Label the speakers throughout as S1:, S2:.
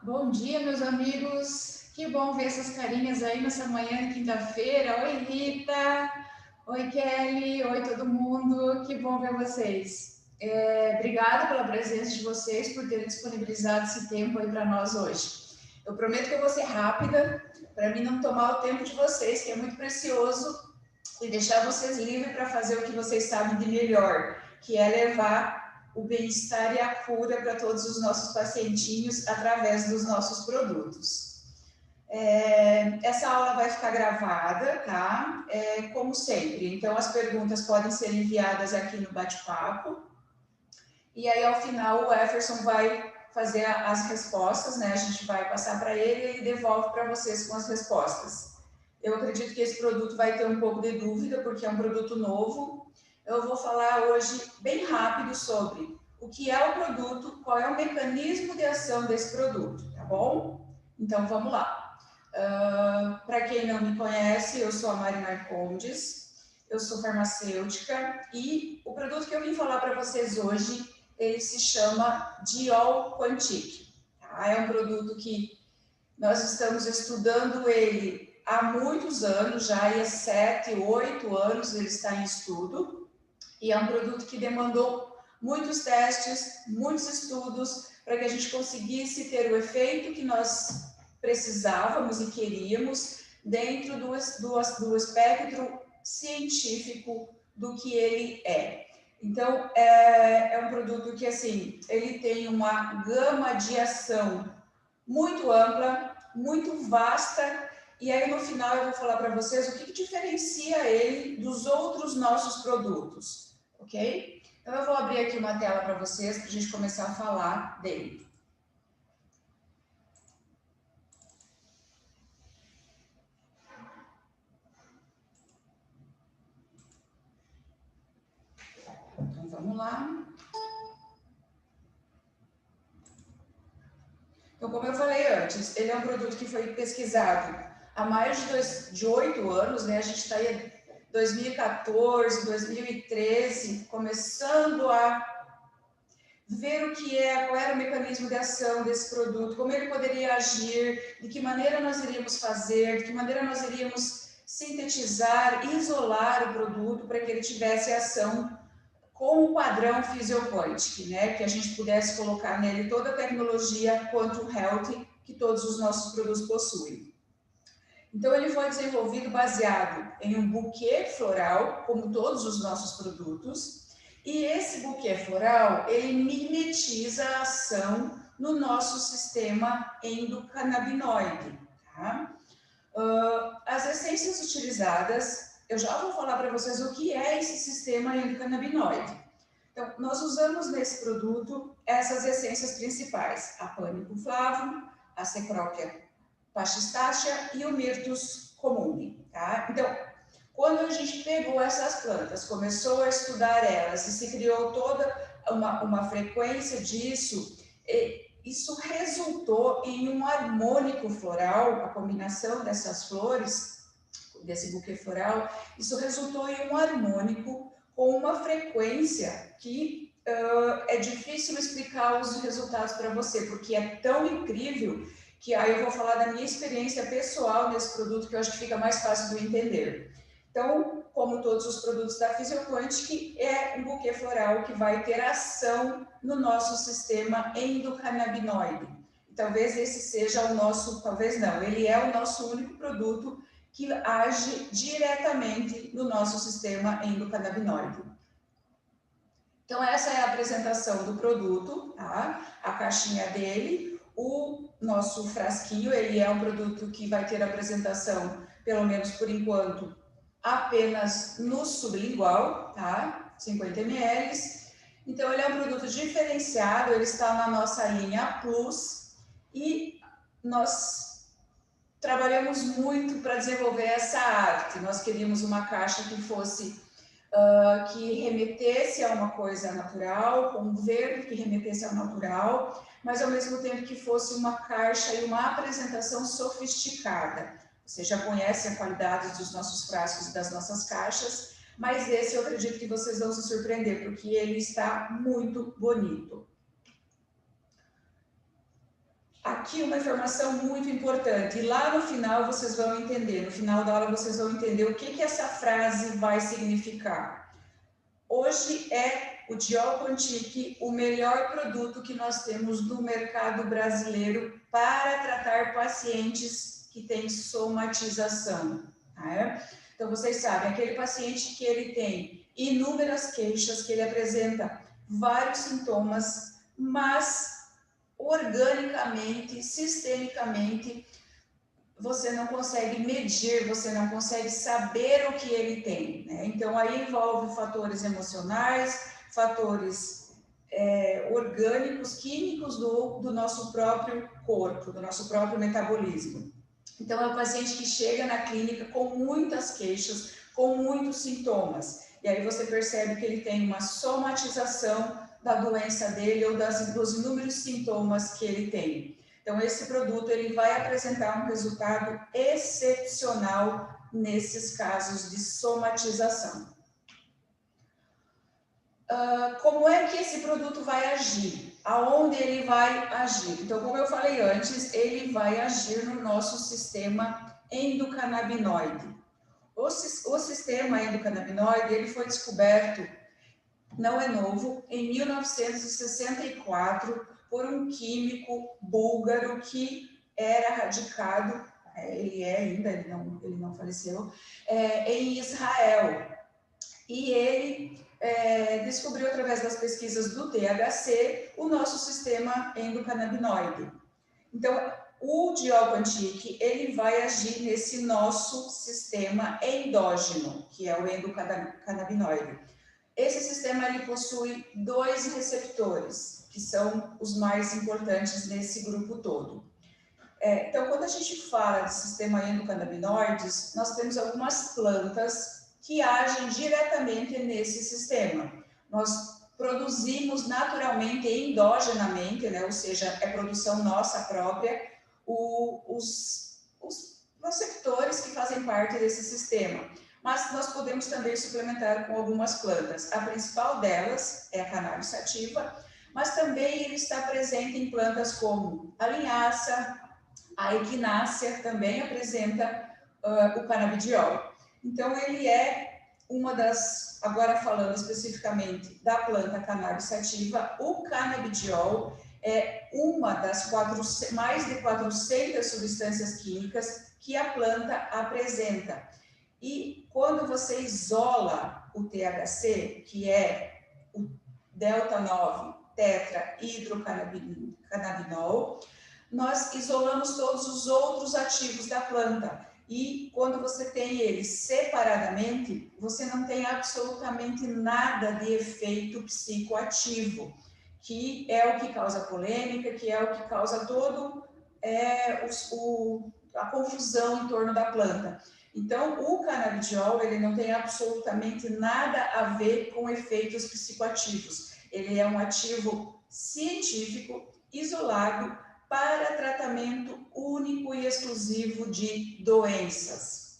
S1: Bom dia, meus amigos. Que bom ver essas carinhas aí nessa manhã de quinta-feira. Oi, Rita. Oi, Kelly. Oi, todo mundo. Que bom ver vocês. Obrigada pela presença de vocês, por terem disponibilizado esse tempo aí para nós hoje. Eu prometo que eu vou ser rápida, para mim não tomar o tempo de vocês, que é muito precioso, e deixar vocês livres para fazer o que vocês sabem de melhor, que é levar o bem-estar e a cura para todos os nossos pacientinhos através dos nossos produtos. Essa aula vai ficar gravada, tá? Como sempre. Então, as perguntas podem ser enviadas aqui no bate-papo. E aí, ao final, o Jefferson vai fazer as respostas, né? A gente vai passar para ele e ele devolve para vocês com as respostas. Eu acredito que esse produto vai ter um pouco de dúvida, porque é um produto novo. Eu vou falar hoje bem rápido sobre o que é o produto, qual é o mecanismo de ação desse produto, tá bom? Então, vamos lá. Para quem não me conhece, eu sou a Mari Marcondes, eu sou farmacêutica e o produto que eu vim falar para vocês hoje, ele se chama Diol Quantic. Tá? É um produto que nós estamos estudando ele há muitos anos, já há 7, 8 anos ele está em estudo, e é um produto que demandou muitos testes, muitos estudos, para que a gente conseguisse ter o efeito que nós precisávamos e queríamos dentro do espectro científico do que ele é. Então, é um produto que, assim, ele tem uma gama de ação muito ampla, muito vasta, e aí no final eu vou falar para vocês o que diferencia ele dos outros nossos produtos, ok? Então eu vou abrir aqui uma tela para vocês, para a gente começar a falar dele. Então vamos lá. Então, como eu falei antes, ele é um produto que foi pesquisado há mais de 8 anos, né? A gente está aí em 2014, 2013, começando a ver o que é, qual era o mecanismo de ação desse produto, como ele poderia agir, de que maneira nós iríamos fazer, de que maneira nós iríamos sintetizar, isolar o produto para que ele tivesse ação com o padrão Physioquantic, né? Que a gente pudesse colocar nele toda a tecnologia Quantum Health que todos os nossos produtos possuem. Então, ele foi desenvolvido baseado em um buquê floral, como todos os nossos produtos, e esse buquê floral, ele mimetiza a ação no nosso sistema endocannabinoide, tá? As essências utilizadas, eu já vou falar para vocês o que é esse sistema endocannabinoide. Então, nós usamos nesse produto essas essências principais, a Pânico flavum, a Cecropia pachystaceae e o Myrtus comune, tá? Então, quando a gente pegou essas plantas, começou a estudar elas e se criou toda uma frequência disso, isso resultou em um harmônico floral, a combinação dessas flores, desse buquê floral, isso resultou em um harmônico com uma frequência que é difícil explicar os resultados para você, porque é tão incrível que aí eu vou falar da minha experiência pessoal nesse produto, que eu acho que fica mais fácil de entender. Então, como todos os produtos da Physioquantic, é um buquê floral que vai ter ação no nosso sistema endocannabinoide. Talvez esse seja o nosso, talvez não, ele é o nosso único produto que age diretamente no nosso sistema endocannabinoide. Então, essa é a apresentação do produto, tá? A caixinha dele, o nosso frasquinho, ele é um produto que vai ter apresentação, pelo menos por enquanto, apenas no sublingual, tá? 50 ml. Então, ele é um produto diferenciado, ele está na nossa linha Plus e nós trabalhamos muito para desenvolver essa arte. Nós queríamos uma caixa que fosse que remetesse a uma coisa natural, com um verde que remetesse ao natural, mas ao mesmo tempo que fosse uma caixa e uma apresentação sofisticada. Você já conhece a qualidade dos nossos frascos e das nossas caixas, mas esse eu acredito que vocês vão se surpreender, porque ele está muito bonito. aqui uma informação muito importante, e lá no final vocês vão entender, no final da aula vocês vão entender o que essa frase vai significar. Hoje é o Diol Quantique o melhor produto que nós temos no mercado brasileiro para tratar pacientes que têm somatização. Tá? Então, vocês sabem, aquele paciente que ele tem inúmeras queixas, que ele apresenta vários sintomas, mas organicamente, sistemicamente, você não consegue medir, você não consegue saber o que ele tem, né? Então, aí envolve fatores emocionais, fatores orgânicos, químicos do nosso próprio corpo, do nosso próprio metabolismo. Então, é um paciente que chega na clínica com muitas queixas, com muitos sintomas. E aí você percebe que ele tem uma somatização da doença dele ou dos inúmeros sintomas que ele tem. Então, esse produto ele vai apresentar um resultado excepcional nesses casos de somatização. Como é que esse produto vai agir? Aonde ele vai agir? Então, como eu falei antes, ele vai agir no nosso sistema endocannabinoide. O sistema endocannabinoide ele foi descoberto, não é novo, em 1964, por um químico búlgaro que era radicado, ele é ainda, ele não faleceu, em Israel. E ele descobriu, através das pesquisas do THC, o nosso sistema endocannabinoide. Então, o Diol Quantique, ele vai agir nesse nosso sistema endógeno, que é o endocannabinoide. Esse sistema ele possui 2 receptores, que são os mais importantes nesse grupo todo. Então, quando a gente fala de sistema endocannabinoides, nós temos algumas plantas que agem diretamente nesse sistema. Nós produzimos naturalmente, endogenamente, né? Ou seja, é produção nossa própria, os receptores que fazem parte desse sistema. Mas nós podemos também suplementar com algumas plantas. A principal delas é a cannabis sativa, mas também ele está presente em plantas como a linhaça, a equinácea também apresenta o canabidiol. Então, ele é uma das, agora falando especificamente da planta cannabis sativa, o canabidiol é uma das mais de 400 substâncias químicas que a planta apresenta. E quando você isola o THC, que é o delta-9 tetrahidrocannabinol, nós isolamos todos os outros ativos da planta. E quando você tem eles separadamente, você não tem absolutamente nada de efeito psicoativo, que é o que causa polêmica, que é o que causa todo a confusão em torno da planta. Então, o canabidiol, ele não tem absolutamente nada a ver com efeitos psicoativos. Ele é um ativo científico, isolado, para tratamento único e exclusivo de doenças.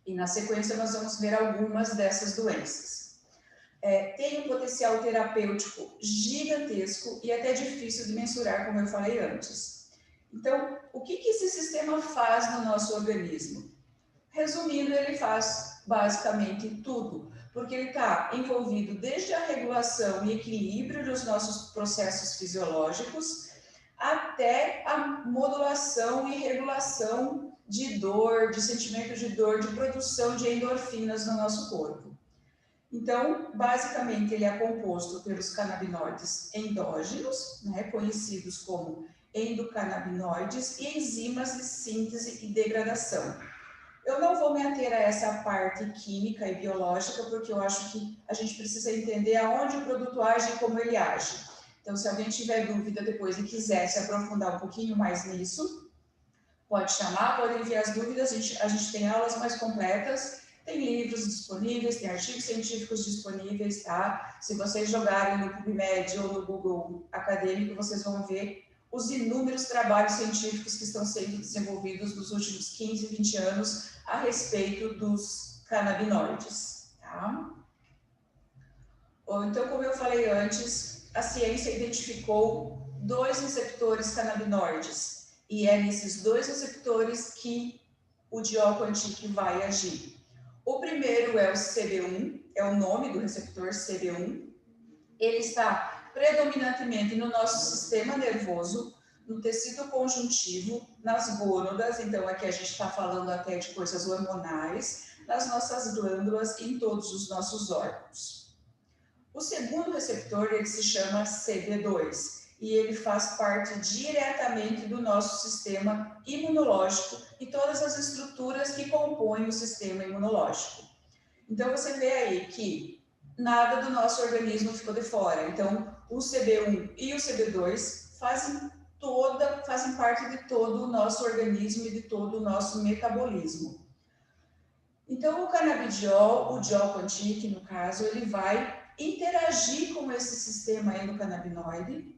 S1: E na sequência nós vamos ver algumas dessas doenças. Tem um potencial terapêutico gigantesco e até difícil de mensurar, como eu falei antes. Então, o que esse sistema faz no nosso organismo? Resumindo, ele faz basicamente tudo, porque ele está envolvido desde a regulação e equilíbrio dos nossos processos fisiológicos, até a modulação e regulação de dor, de sentimento de dor, de produção de endorfinas no nosso corpo. Então, basicamente, ele é composto pelos canabinoides endógenos, né, conhecidos como endocannabinoides, e enzimas de síntese e degradação. Eu não vou me ater a essa parte química e biológica, porque eu acho que a gente precisa entender aonde o produto age e como ele age. Então, se alguém tiver dúvida depois e quiser se aprofundar um pouquinho mais nisso, pode chamar, pode enviar as dúvidas, a gente tem aulas mais completas, tem livros disponíveis, tem artigos científicos disponíveis, tá? Se vocês jogarem no PubMed ou no Google Acadêmico, vocês vão ver os inúmeros trabalhos científicos que estão sendo desenvolvidos nos últimos 15, 20 anos a respeito dos canabinoides, tá? Ou então, como eu falei antes, a ciência identificou 2 receptores canabinoides, e é nesses 2 receptores que o Dioquantic vai agir. O primeiro é o CB1, é o nome do receptor CB1. Ele está predominantemente no nosso sistema nervoso, no tecido conjuntivo, nas gônadas, então aqui a gente está falando até de coisas hormonais, nas nossas glândulas, em todos os nossos órgãos. O segundo receptor, ele se chama CB2, e ele faz parte diretamente do nosso sistema imunológico e todas as estruturas que compõem o sistema imunológico. Então, você vê aí que nada do nosso organismo ficou de fora. Então, o CB1 e o CB2 fazem parte de todo o nosso organismo e de todo o nosso metabolismo. Então, o canabidiol, o Dioquantic, no caso, ele vai interagir com esse sistema endocannabinoide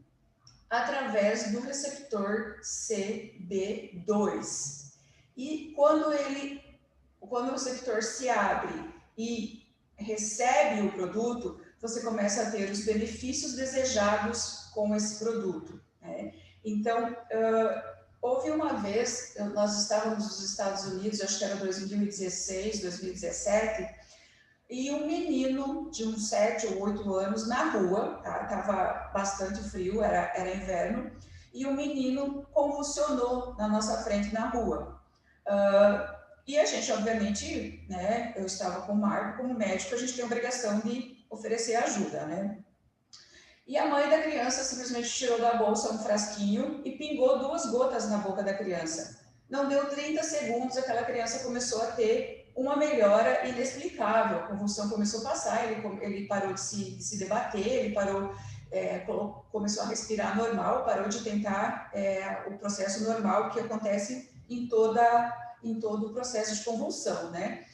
S1: através do receptor CB2. E quando o receptor se abre e recebe o produto, você começa a ter os benefícios desejados com esse produto, né? Então, houve uma vez, nós estávamos nos Estados Unidos, acho que era 2016, 2017, e um menino de uns 7 ou 8 anos na rua, estava bastante frio, era inverno, e o menino convulsionou na nossa frente na rua. E a gente, obviamente, né, eu estava com o Marco, como médico, a gente tem a obrigação de oferecer ajuda, né? E a mãe da criança simplesmente tirou da bolsa um frasquinho e pingou 2 gotas na boca da criança. Não deu 30 segundos, aquela criança começou a ter uma melhora inexplicável. A convulsão começou a passar, ele parou de se debater, ele parou, começou a respirar normal, parou de tentar o processo normal que acontece em todo o processo de convulsão, né?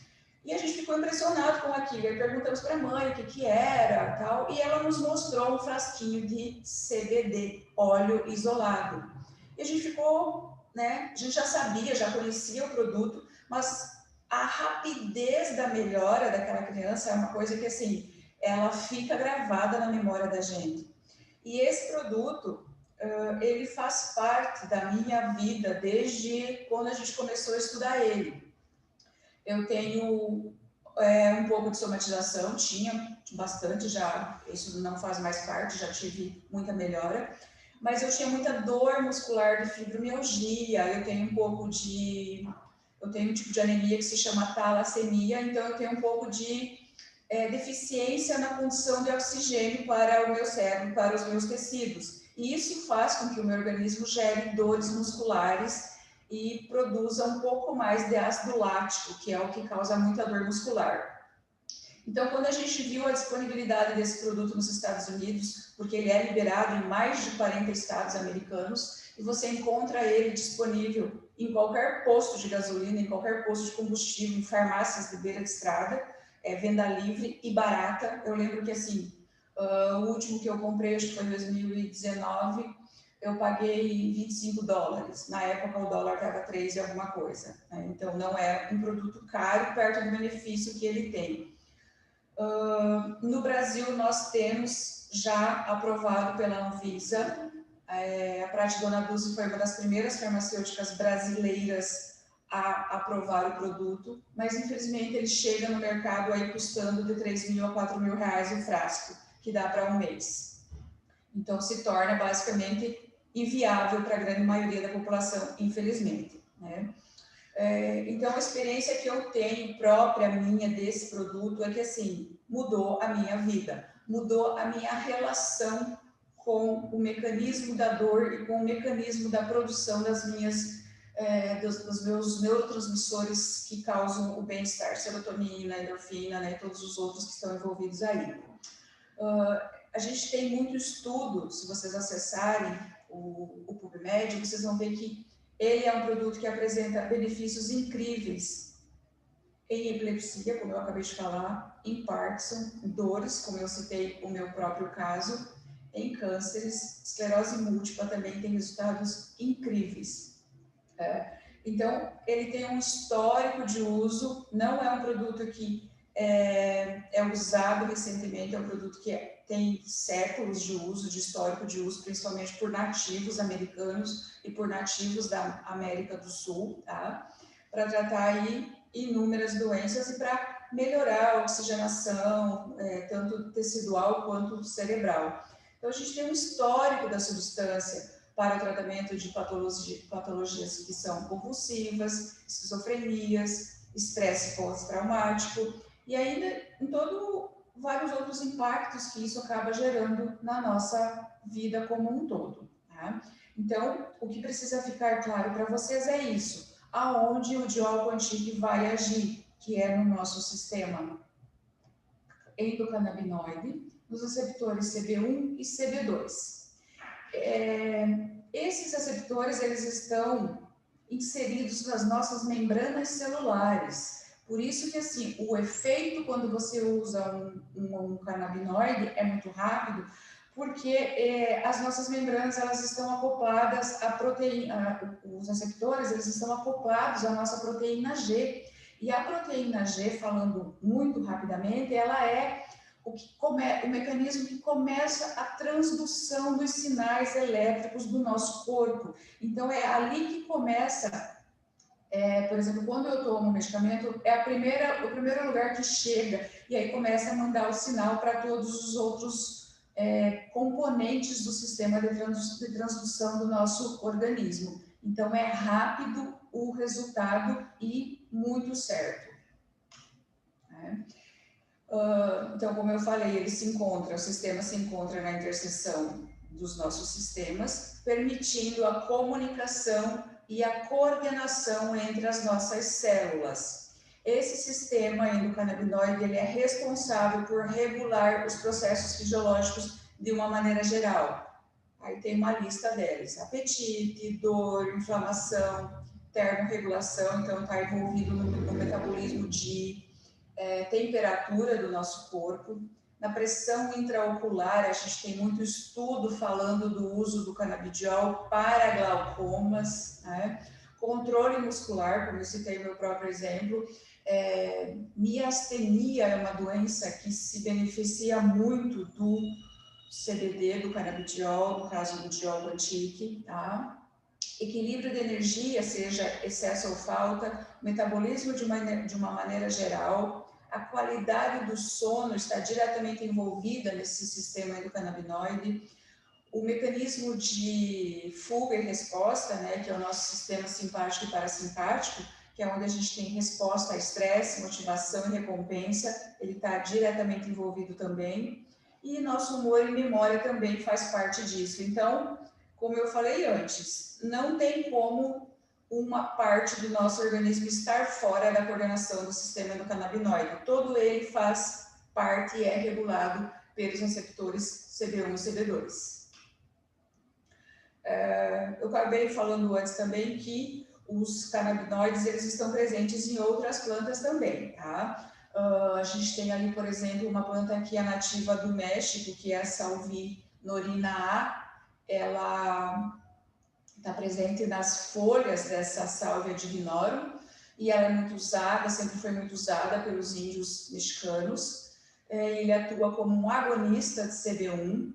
S1: E a gente ficou impressionado com aquilo. Aí perguntamos para a mãe o que era, tal, e ela nos mostrou um frasquinho de CBD, óleo isolado. E a gente ficou, né? A gente já sabia, já conhecia o produto, mas a rapidez da melhora daquela criança é uma coisa que, assim, ela fica gravada na memória da gente. E esse produto, ele faz parte da minha vida desde quando a gente começou a estudar ele. Eu tenho um pouco de somatização, tinha bastante já, isso não faz mais parte, já tive muita melhora, mas eu tinha muita dor muscular de fibromialgia, eu tenho um tipo de anemia que se chama talassemia, então eu tenho um pouco de deficiência na condição de oxigênio para o meu cérebro, para os meus tecidos, e isso faz com que o meu organismo gere dores musculares e produza um pouco mais de ácido lático, que é o que causa muita dor muscular. Então, quando a gente viu a disponibilidade desse produto nos Estados Unidos, porque ele é liberado em mais de 40 estados americanos, e você encontra ele disponível em qualquer posto de gasolina, em qualquer posto de combustível, em farmácias de beira de estrada, venda livre e barata. Eu lembro que, assim, o último que eu comprei, acho que foi em 2019, eu paguei $25. Na época, o dólar estava 3 e alguma coisa, né? Então, não é um produto caro perto do benefício que ele tem. No Brasil, nós temos já aprovado pela Anvisa. A Pratidona Dulce foi uma das primeiras farmacêuticas brasileiras a aprovar o produto, mas, infelizmente, ele chega no mercado aí custando de R$3.000 a R$4.000 o frasco, que dá para um mês. Então, se torna basicamente inviável para a grande maioria da população, infelizmente, né? Então, a experiência que eu tenho própria minha desse produto é que, assim, mudou a minha vida, mudou a minha relação com o mecanismo da dor e com o mecanismo da produção dos meus neurotransmissores que causam o bem-estar, serotonina, endorfina, né, todos os outros que estão envolvidos aí. A gente tem muito estudo, se vocês acessarem o PubMed, vocês vão ver que ele é um produto que apresenta benefícios incríveis em epilepsia, como eu acabei de falar, em Parkinson, dores, como eu citei o meu próprio caso, em cânceres, esclerose múltipla também tem resultados incríveis. Então, ele tem um histórico de uso, não é um produto que é usado recentemente, é um produto que tem séculos de uso, de histórico de uso, principalmente por nativos americanos e por nativos da América do Sul, tá? Para tratar aí inúmeras doenças e para melhorar a oxigenação, tanto tecidual quanto cerebral. Então, a gente tem um histórico da substância para o tratamento de patologias que são convulsivas, esquizofrenias, estresse pós-traumático, e ainda em vários outros impactos que isso acaba gerando na nossa vida como um todo. Tá? Então, o que precisa ficar claro para vocês é isso, aonde o Dual Quantic vai agir, que é no nosso sistema endocannabinoide, nos receptores CB1 e CB2. Esses receptores, eles estão inseridos nas nossas membranas celulares. Por isso que, assim, o efeito quando você usa um canabinoide é muito rápido, porque as nossas membranas, elas estão acopladas à proteína, os receptores, eles estão acoplados à nossa proteína G. E a proteína G, falando muito rapidamente, ela é o mecanismo que começa a transdução dos sinais elétricos do nosso corpo. Então, é ali que começa, por exemplo, quando eu tomo um medicamento, é o primeiro lugar que chega, e aí começa a mandar o sinal para todos os outros componentes do sistema de transdução do nosso organismo. Então, é rápido o resultado e muito certo. Então, como eu falei, o sistema se encontra na interseção dos nossos sistemas, permitindo a comunicação e a coordenação entre as nossas células. Esse sistema endocannabinoide, ele é responsável por regular os processos fisiológicos de uma maneira geral. Aí tem uma lista deles: apetite, dor, inflamação, termorregulação, então está envolvido no metabolismo de temperatura do nosso corpo. Na pressão intraocular, a gente tem muito estudo falando do uso do canabidiol para glaucomas, né? Controle muscular, como eu citei meu próprio exemplo. Miastenia é uma doença que se beneficia muito do CBD, do canabidiol, no caso do Dual Quantic, tá? Equilíbrio de energia, seja excesso ou falta, metabolismo de uma maneira geral, a qualidade do sono está diretamente envolvida nesse sistema endocannabinoide, o mecanismo de fuga e resposta, né, que é o nosso sistema simpático e parasimpático, que é onde a gente tem resposta a estresse, motivação e recompensa, ele está diretamente envolvido também, e nosso humor e memória também faz parte disso. Então, como eu falei antes, não tem como uma parte do nosso organismo estar fora da coordenação do sistema endocannabinoide. Todo ele faz parte e é regulado pelos receptores CB1 e CB2. Eu acabei falando antes também que os canabinoides, eles estão presentes em outras plantas também, tá? A gente tem ali, por exemplo, uma planta que é nativa do México, que é a Salvinorina A. Ela está presente nas folhas dessa Salvia divinorum, e ela é muito usada, sempre foi muito usada pelos índios mexicanos. Ele atua como um agonista de CB1.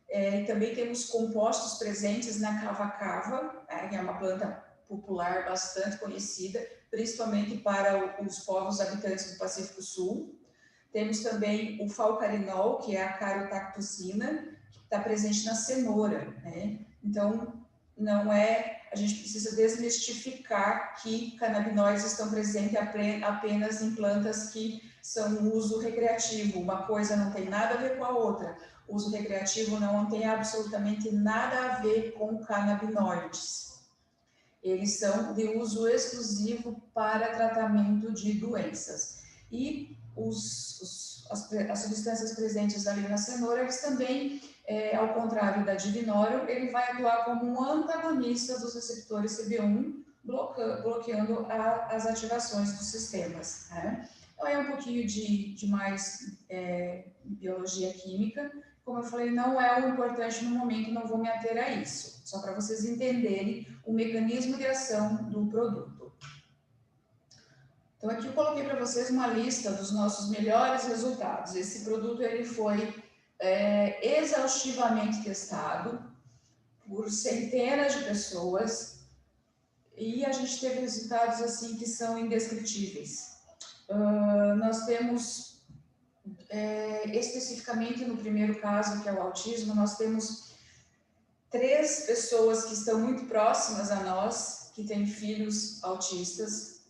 S1: E também temos compostos presentes na cava-cava, que é uma planta popular bastante conhecida, principalmente para os povos habitantes do Pacífico Sul. Temos também o falcarinol, que é a carotactocina, que está presente na cenoura, né? Então, a gente precisa desmistificar que canabinoides estão presentes apenas em plantas que são uso recreativo. Uma coisa não tem nada a ver com a outra. O uso recreativo não tem absolutamente nada a ver com canabinoides. Eles são de uso exclusivo para tratamento de doenças. E as substâncias presentes ali na cenoura, eles também, ao contrário da divinorum, ele vai atuar como um antagonista dos receptores CB1, bloqueando as ativações dos sistemas. Né? Então, é um pouquinho de mais biologia química. Como eu falei, não é o importante no momento, não vou me ater a isso. Só para vocês entenderem o mecanismo de ação do produto. Então, aqui eu coloquei para vocês uma lista dos nossos melhores resultados. Esse produto ele foi exaustivamente testado por centenas de pessoas e a gente teve resultados assim que são indescritíveis. Nós temos, especificamente no primeiro caso, que é o autismo, nós temos 3 pessoas que estão muito próximas a nós, que têm filhos autistas.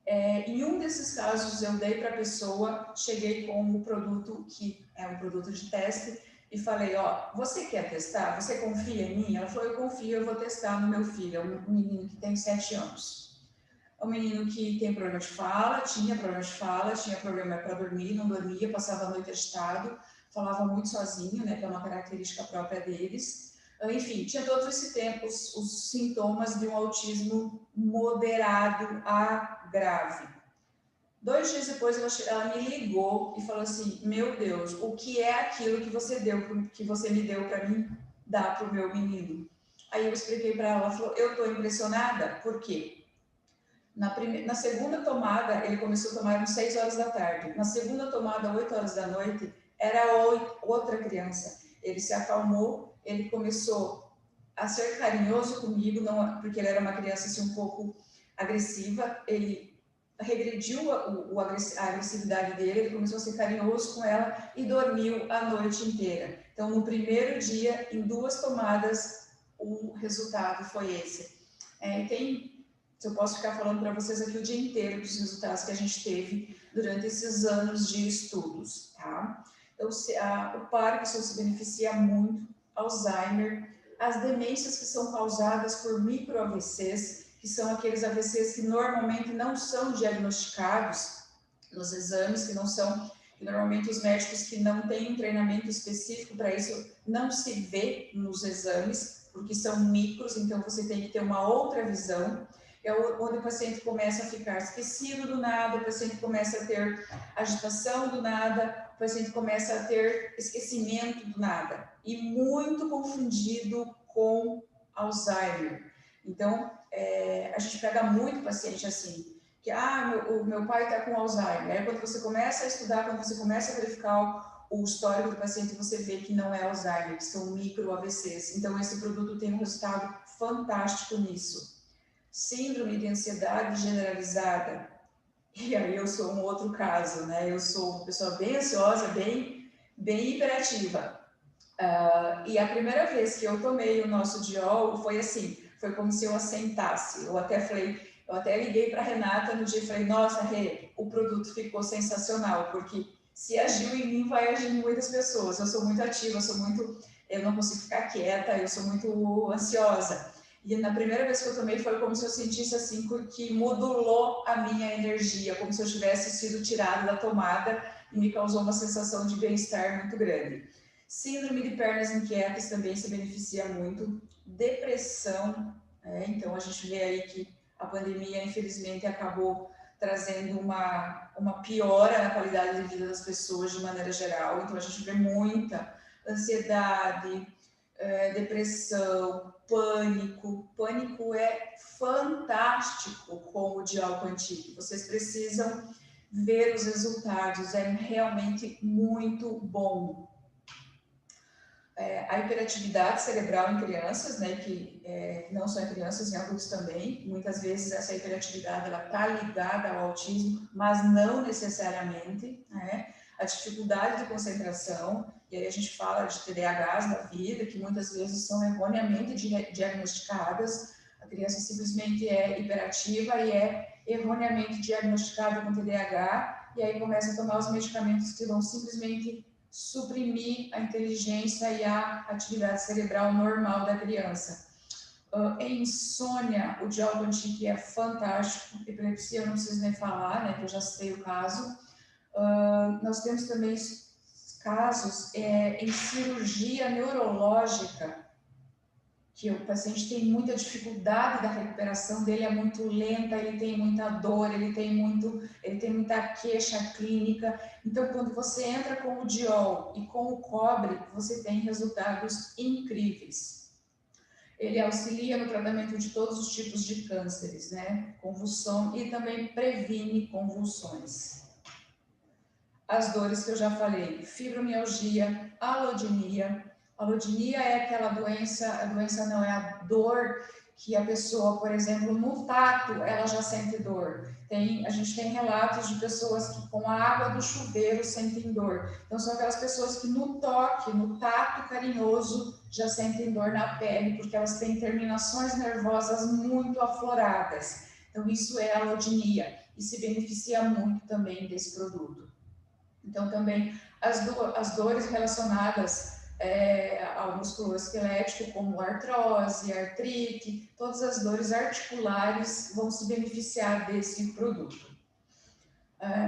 S1: Em um desses casos, eu dei para a pessoa, cheguei com o produto, que é um produto de teste, e falei, ó, você quer testar? Você confia em mim? Ela falou, eu confio, eu vou testar no meu filho, é um menino que tem 7 anos. É um menino que tem problema de fala, tinha problema para dormir, não dormia, passava a noite agitado, falava muito sozinho, né, que é uma característica própria deles. Enfim, tinha todos esse tempo os sintomas de um autismo moderado a grave. 2 dias depois ela me ligou e falou assim, meu Deus, o que é aquilo que você me deu para mim dar para o meu menino? Aí eu expliquei para ela, ela falou, eu estou impressionada, por quê? Na segunda tomada, ele começou a tomar às 6 horas da tarde. Na segunda tomada, 8 horas da noite, era outra criança. Ele se acalmou, ele começou a ser carinhoso comigo, não, porque ele era uma criança assim, um pouco agressiva, ele regrediu a agressividade dele, ele começou a ser carinhoso com ela e dormiu a noite inteira. Então, no primeiro dia, em 2 tomadas, o resultado foi esse. Eu posso ficar falando para vocês aqui o dia inteiro dos resultados que a gente teve durante esses anos de estudos, tá? Então, o Parkinson se beneficia muito, Alzheimer, as demências que são causadas por micro-AVCs, que são aqueles AVCs que normalmente não são diagnosticados nos exames, que normalmente os médicos que não têm um treinamento específico para isso não se vê nos exames, porque são micros, então você tem que ter uma outra visão. É onde o paciente começa a ficar esquecido do nada, o paciente começa a ter agitação do nada, o paciente começa a ter esquecimento do nada, e muito confundido com Alzheimer. Então, a gente pega muito paciente assim, que, o meu pai está com Alzheimer. Aí, quando você começa a estudar, quando você começa a verificar o histórico do paciente, você vê que não é Alzheimer, que são micro-AVCs. Então, esse produto tem um resultado fantástico nisso. Síndrome de ansiedade generalizada, e aí eu sou um outro caso, né? Eu sou uma pessoa bem ansiosa, bem hiperativa. E a primeira vez que eu tomei o nosso Diol foi assim, foi como se eu assentasse. Eu até liguei para a Renata no dia e falei, nossa, Rê, o produto ficou sensacional, porque se agiu em mim, vai agir em muitas pessoas. Eu sou muito ativa, eu não consigo ficar quieta, eu sou muito ansiosa. E na primeira vez que eu tomei foi como se eu sentisse assim que modulou a minha energia, como se eu tivesse sido tirada da tomada e me causou uma sensação de bem-estar muito grande. Síndrome de pernas inquietas também se beneficia muito. Depressão, então a gente vê aí que a pandemia infelizmente acabou trazendo uma piora na qualidade de vida das pessoas de maneira geral, então a gente vê muita ansiedade, depressão, pânico. Pânico é fantástico com o Diol Quantique. Vocês precisam ver os resultados, é realmente muito bom. A hiperatividade cerebral em crianças, né, que não só em crianças, em adultos também. Muitas vezes essa hiperatividade ela está ligada ao autismo, mas não necessariamente, né? A dificuldade de concentração, e aí a gente fala de TDAHs da vida, que muitas vezes são erroneamente diagnosticadas. A criança simplesmente é hiperativa e é erroneamente diagnosticada com TDAH, e aí começa a tomar os medicamentos que vão simplesmente suprimir a inteligência e a atividade cerebral normal da criança. Em insônia, o Diol Quantique é fantástico. Epilepsia eu não preciso nem falar, né, que eu já citei o caso. Nós temos também casos em cirurgia neurológica, que o paciente tem muita dificuldade da recuperação dele, é muito lenta, ele tem muita dor, ele tem muita queixa clínica. Então, quando você entra com o Diol e com o cobre, você tem resultados incríveis. ele auxilia no tratamento de todos os tipos de cânceres, né? Convulsão, e também previne convulsões. As dores que eu já falei, fibromialgia, alodinia. Alodinia é aquela doença, a doença não é a dor que a pessoa, por exemplo, no tato, ela já sente dor. A gente tem relatos de pessoas que com a água do chuveiro sentem dor. Então, são aquelas pessoas que no toque, no tato carinhoso, já sentem dor na pele, porque elas têm terminações nervosas muito afloradas. Então, isso é alodinia e se beneficia muito também desse produto. Então, também as dores relacionadas ao músculo esquelético, como artrose, artrite, todas as dores articulares vão se beneficiar desse produto.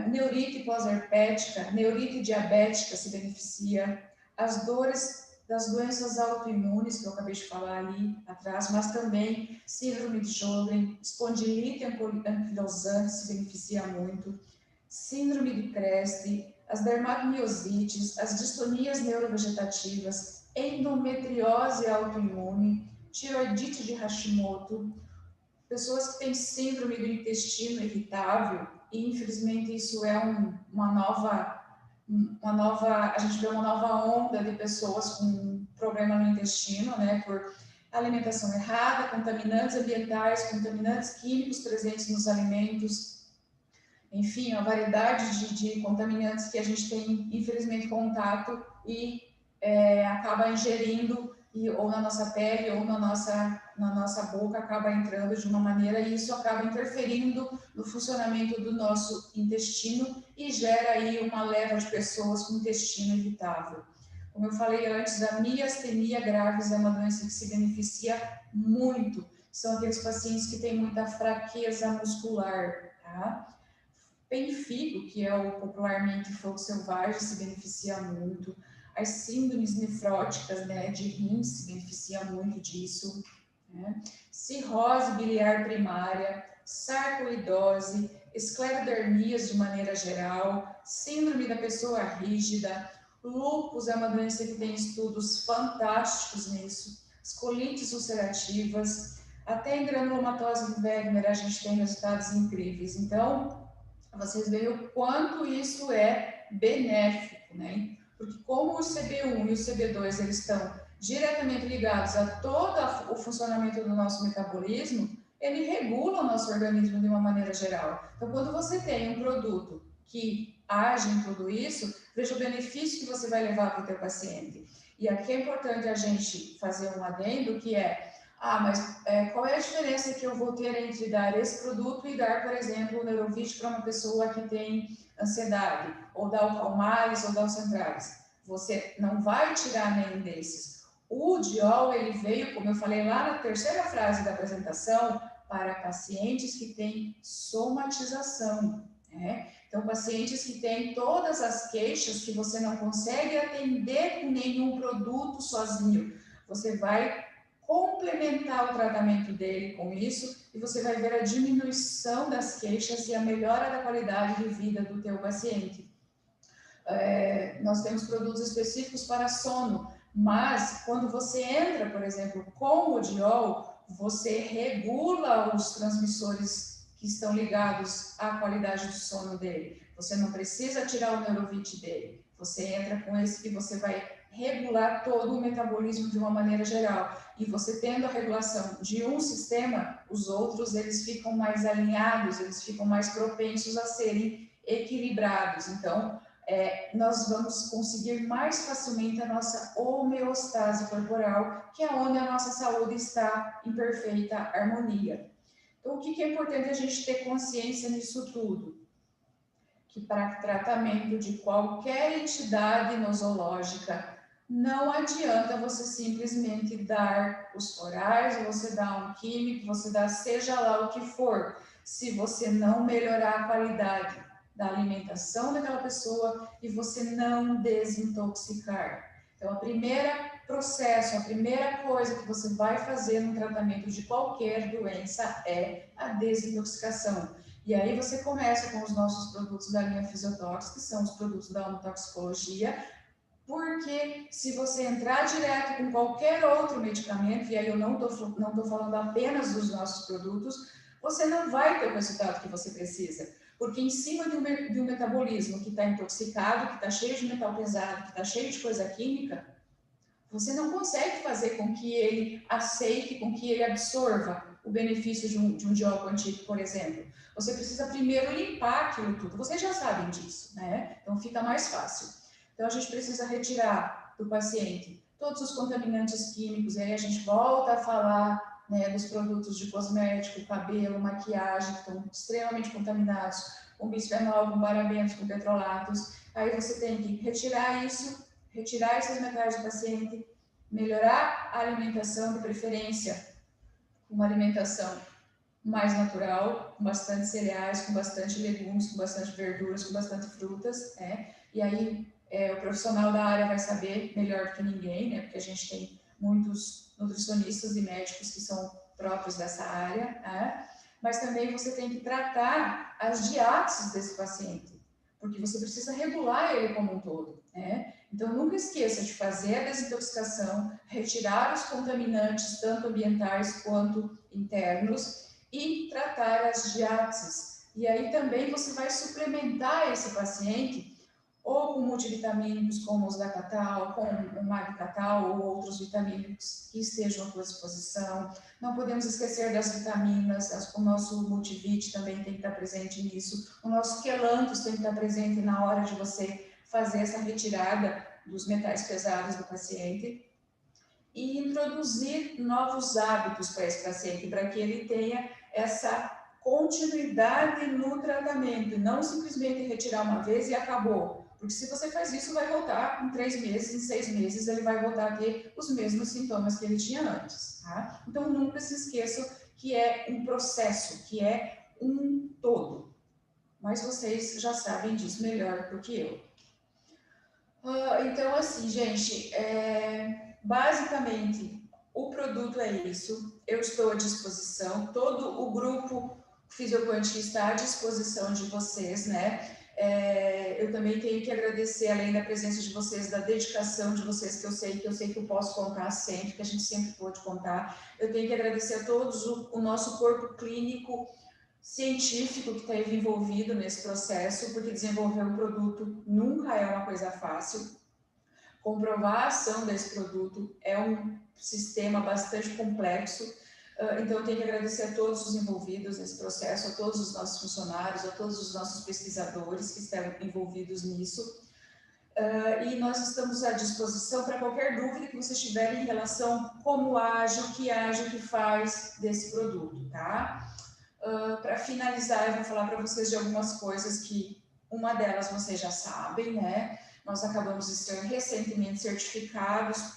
S1: Neurite pós-herpética, neurite diabética se beneficia, as dores das doenças autoimunes, que eu acabei de falar ali atrás, mas também síndrome de Sjögren, espondilite anquilosante se beneficia muito, síndrome de Crest, as dermatomiosites, as distonias neurovegetativas, endometriose autoimune, tiroidite de Hashimoto, pessoas que têm síndrome do intestino irritável, e infelizmente isso é uma nova, a gente vê uma nova onda de pessoas com problema no intestino, né, por alimentação errada, contaminantes ambientais, contaminantes químicos presentes nos alimentos, enfim, a variedade de contaminantes que a gente tem, infelizmente, contato e acaba ingerindo, ou na nossa pele, ou na nossa boca, acaba entrando de uma maneira, e isso acaba interferindo no funcionamento do nosso intestino e gera aí uma leva de pessoas com intestino irritável. Como eu falei antes, a miastenia graves é uma doença que se beneficia muito. São aqueles pacientes que têm muita fraqueza muscular, tá? Penfigo, que é o popularmente fogo selvagem, se beneficia muito. As síndromes nefróticas, né, de rins, se beneficia muito disso. Né? Cirrose biliar primária, sarcoidose, esclerodermias de maneira geral, síndrome da pessoa rígida, lúpus é uma doença que tem estudos fantásticos nisso, as colites ulcerativas, até em granulomatose de Wegener a gente tem resultados incríveis. Então, vocês veem o quanto isso é benéfico, né? Porque como o CB1 e o CB2 eles estão diretamente ligados a todo o funcionamento do nosso metabolismo, ele regula o nosso organismo de uma maneira geral. Então, quando você tem um produto que age em tudo isso, veja o benefício que você vai levar para o teu paciente. E aqui é importante a gente fazer um adendo, que mas qual é a diferença que eu vou ter entre dar esse produto e dar, por exemplo, o Neurovit para uma pessoa que tem ansiedade, ou dar o Calmares, ou dar o Centralis? Você não vai tirar nenhum desses. O Diol, ele veio, como eu falei lá na terceira frase da apresentação, para pacientes que têm somatização, né? Então, pacientes que têm todas as queixas que você não consegue atender com nenhum produto sozinho. Você vai complementar o tratamento dele com isso e você vai ver a diminuição das queixas e a melhora da qualidade de vida do teu paciente. Nós temos produtos específicos para sono, mas quando você entra, por exemplo, com o Diol, você regula os transmissores que estão ligados à qualidade do sono dele. Você não precisa tirar o Neurovit dele. Você entra com esse que você vai regular todo o metabolismo de uma maneira geral. E você tendo a regulação de um sistema, os outros eles ficam mais alinhados, eles ficam mais propensos a serem equilibrados. Então, nós vamos conseguir mais facilmente a nossa homeostase corporal, que é onde a nossa saúde está em perfeita harmonia. Então, o que é importante a gente ter consciência nisso tudo? Que para tratamento de qualquer entidade nosológica, não adianta você simplesmente dar os florais, você dar um químico, você dar seja lá o que for, se você não melhorar a qualidade da alimentação daquela pessoa e você não desintoxicar. Então, a primeira coisa que você vai fazer no tratamento de qualquer doença é a desintoxicação. E aí você começa com os nossos produtos da linha Fisiotox, que são os produtos da otoxicologia, Porque se você entrar direto com qualquer outro medicamento, e aí eu não tô falando apenas dos nossos produtos, você não vai ter o resultado que você precisa. Porque em cima de um metabolismo que está intoxicado, que está cheio de metal pesado, que está cheio de coisa química, você não consegue fazer com que ele aceite, com que ele absorva o benefício de um diol antigo, por exemplo. Você precisa primeiro limpar aquilo tudo. Vocês já sabem disso, né? Então fica mais fácil. Então a gente precisa retirar do paciente todos os contaminantes químicos, e aí a gente volta a falar, né, dos produtos de cosmético, cabelo, maquiagem, que estão extremamente contaminados, com bisfenol, com parabenos, com petrolatos. Aí você tem que retirar isso, retirar esses metais do paciente, melhorar a alimentação, de preferência, uma alimentação mais natural, com bastante cereais, com bastante legumes, com bastante verduras, com bastante frutas, né? E aí o profissional da área vai saber melhor do que ninguém, né? Porque a gente tem muitos nutricionistas e médicos que são próprios dessa área, né? Mas também você tem que tratar as diáteses desse paciente, porque você precisa regular ele como um todo, né? Então, nunca esqueça de fazer a desintoxicação, retirar os contaminantes, tanto ambientais quanto internos, e tratar as diáteses. E aí também você vai suplementar esse paciente ou com multivitamínicos como os da Catal, com o Magcatal ou outros vitamínicos que estejam à sua disposição. Não podemos esquecer das vitaminas, o nosso Multivit também tem que estar presente nisso, o nosso Quelanthus tem que estar presente na hora de você fazer essa retirada dos metais pesados do paciente e introduzir novos hábitos para esse paciente, para que ele tenha essa continuidade no tratamento, não simplesmente retirar uma vez e acabou. Porque se você faz isso, vai voltar em 3 meses, em 6 meses, ele vai voltar a ter os mesmos sintomas que ele tinha antes. Tá? Então, nunca se esqueçam que é um processo, que é um todo. Mas vocês já sabem disso melhor do que eu. Então, assim, gente, basicamente, o produto é isso. Eu estou à disposição. Todo o grupo Fisioquântica está à disposição de vocês, né? Eu também tenho que agradecer, além da presença de vocês, da dedicação de vocês, que eu sei que eu posso contar sempre, que a gente sempre pode contar. Eu tenho que agradecer a todos o nosso corpo clínico, científico que está envolvido nesse processo, porque desenvolver um produto nunca é uma coisa fácil. Comprovar a ação desse produto é um sistema bastante complexo, então eu tenho que agradecer a todos os envolvidos nesse processo, a todos os nossos funcionários, a todos os nossos pesquisadores que estão envolvidos nisso, e nós estamos à disposição para qualquer dúvida que vocês tiverem em relação a como age, o que faz desse produto, tá? Para finalizar, eu vou falar para vocês de algumas coisas que uma delas vocês já sabem, né? Nós acabamos de ser recentemente certificados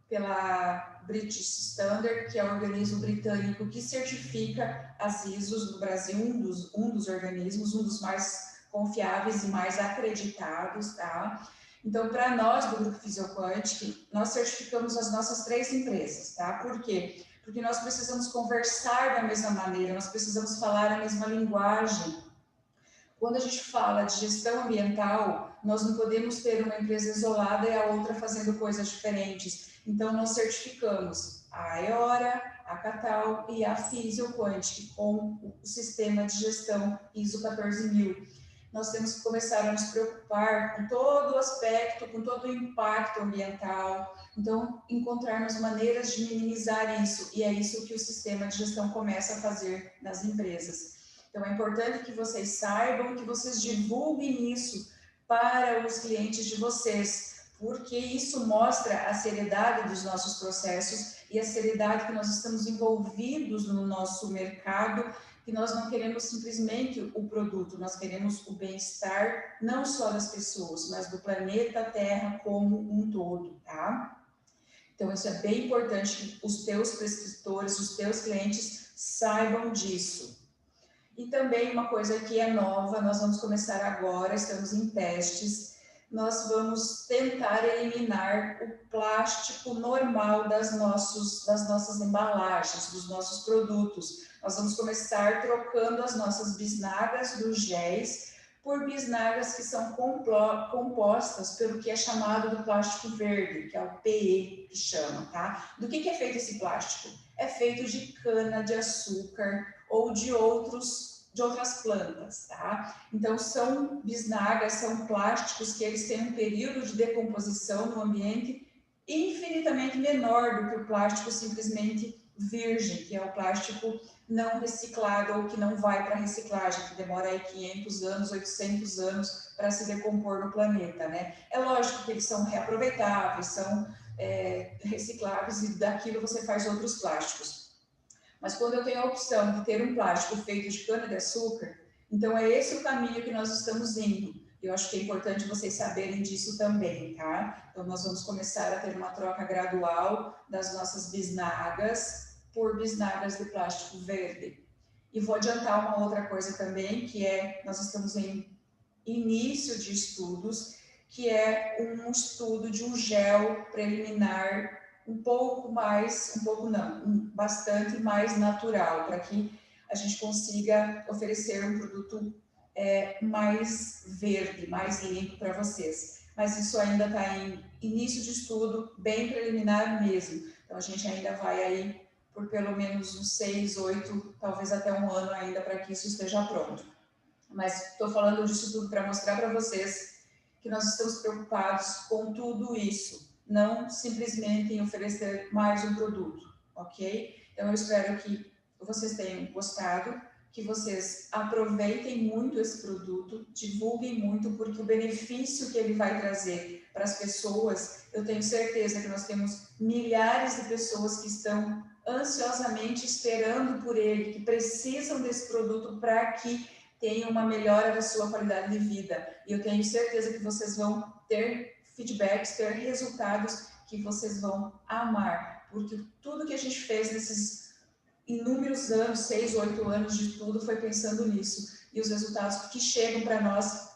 S1: pela British Standard, que é o organismo britânico que certifica as ISOs no Brasil, um dos organismos, um dos mais confiáveis e mais acreditados, tá? Então, para nós do Grupo Fisioquântica, nós certificamos as nossas 3 empresas, tá? Por quê? Porque nós precisamos conversar da mesma maneira, nós precisamos falar a mesma linguagem. Quando a gente fala de gestão ambiental, nós não podemos ter uma empresa isolada e a outra fazendo coisas diferentes. Então, nós certificamos a AEORA, a Catal e a Fisioquântica com o sistema de gestão ISO 14000. Nós temos que começar a nos preocupar com todo o aspecto, com todo o impacto ambiental. Então, encontrarmos maneiras de minimizar isso, e é isso que o sistema de gestão começa a fazer nas empresas. Então, é importante que vocês saibam, que vocês divulguem isso para os clientes de vocês, porque isso mostra a seriedade dos nossos processos e a seriedade que nós estamos envolvidos no nosso mercado, que nós não queremos simplesmente o produto, nós queremos o bem-estar não só das pessoas, mas do planeta Terra como um todo, tá? Então, isso é bem importante que os teus prescritores, os teus clientes saibam disso. E também uma coisa que é nova, nós vamos começar agora, estamos em testes, nós vamos tentar eliminar o plástico normal das nossas embalagens, dos nossos produtos. Nós vamos começar trocando as nossas bisnagas dos géis por bisnagas que são compostas pelo que é chamado do plástico verde, que é o PE, que chama, tá? Do que é feito esse plástico? É feito de cana-de-açúcar ou de outras plantas, tá? Então, são bisnagas, são plásticos que eles têm um período de decomposição no ambiente infinitamente menor do que o plástico simplesmente virgem, que é o plástico não reciclado ou que não vai para reciclagem, que demora aí 500 anos, 800 anos para se decompor no planeta, né? É lógico que eles são reaproveitáveis, são recicláveis e daquilo você faz outros plásticos. Mas quando eu tenho a opção de ter um plástico feito de cana-de-açúcar, então é esse o caminho que nós estamos indo. Eu acho que é importante vocês saberem disso também, tá? Então nós vamos começar a ter uma troca gradual das nossas bisnagas por bisnagas de plástico verde. E vou adiantar uma outra coisa também, que é, nós estamos em início de estudos, que é um estudo de um gel preliminar bastante mais natural, para que a gente consiga oferecer um produto mais verde, mais limpo para vocês. Mas isso ainda está em início de estudo, bem preliminar mesmo. Então, a gente ainda vai aí por pelo menos uns 6, 8, talvez até um ano ainda para que isso esteja pronto. Mas estou falando disso tudo para mostrar para vocês que nós estamos preocupados com tudo isso, não simplesmente em oferecer mais um produto, ok? Então, eu espero que vocês tenham gostado, que vocês aproveitem muito esse produto, divulguem muito, porque o benefício que ele vai trazer para as pessoas, eu tenho certeza que nós temos milhares de pessoas que estão ansiosamente esperando por ele, que precisam desse produto para que tenham uma melhora da sua qualidade de vida. E eu tenho certeza que vocês vão ter feedbacks, ter resultados que vocês vão amar, porque tudo que a gente fez nesses inúmeros anos, 6, 8 anos de tudo, foi pensando nisso. E os resultados que chegam para nós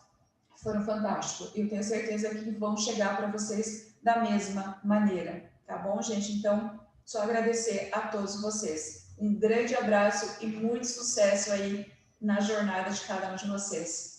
S1: foram fantásticos. E eu tenho certeza que vão chegar para vocês da mesma maneira. Tá bom, gente? Então, só agradecer a todos vocês. Um grande abraço e muito sucesso aí na jornada de cada um de vocês.